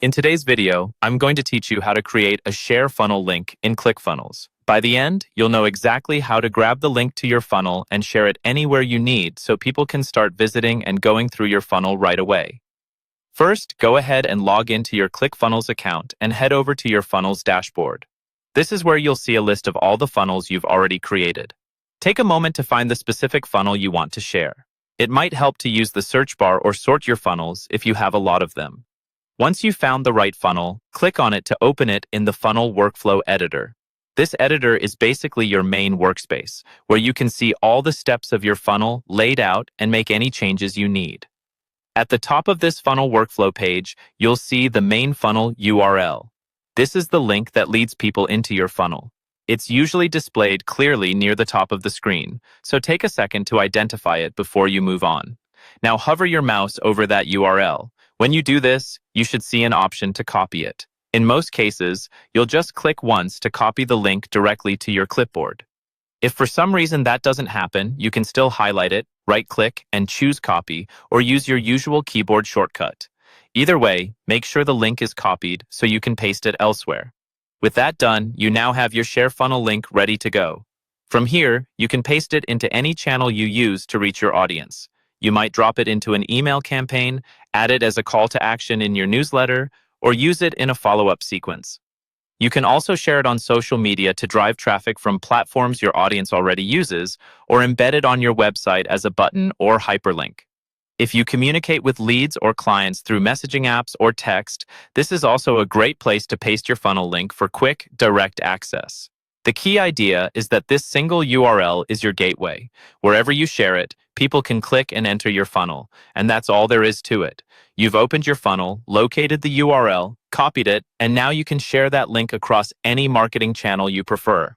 In today's video, I'm going to teach you how to create a share funnel link in Clickfunnels. By the end, you'll know exactly how to grab the link to your funnel and share it anywhere you need so people can start visiting and going through your funnel right away. First, go ahead and log into your Clickfunnels account and head over to your funnels dashboard. This is where you'll see a list of all the funnels you've already created. Take a moment to find the specific funnel you want to share. It might help to use the search bar or sort your funnels if you have a lot of them. Once you've found the right funnel, click on it to open it in the Funnel Workflow Editor. This editor is basically your main workspace, where you can see all the steps of your funnel laid out and make any changes you need. At the top of this funnel workflow page, you'll see the main funnel URL. This is the link that leads people into your funnel. It's usually displayed clearly near the top of the screen, so take a second to identify it before you move on. Now hover your mouse over that URL. When you do this, you should see an option to copy it. In most cases, you'll just click once to copy the link directly to your clipboard. If for some reason that doesn't happen, you can still highlight it, right-click, and choose Copy, or use your usual keyboard shortcut. Either way, make sure the link is copied so you can paste it elsewhere. With that done, you now have your share funnel link ready to go. From here, you can paste it into any channel you use to reach your audience. You might drop it into an email campaign, add it as a call to action in your newsletter, or use it in a follow-up sequence. You can also share it on social media to drive traffic from platforms your audience already uses, or embed it on your website as a button or hyperlink. If you communicate with leads or clients through messaging apps or text, this is also a great place to paste your funnel link for quick, direct access. The key idea is that this single URL is your gateway. Wherever you share it, people can click and enter your funnel, and that's all there is to it. You've opened your funnel, located the URL, copied it, and now you can share that link across any marketing channel you prefer.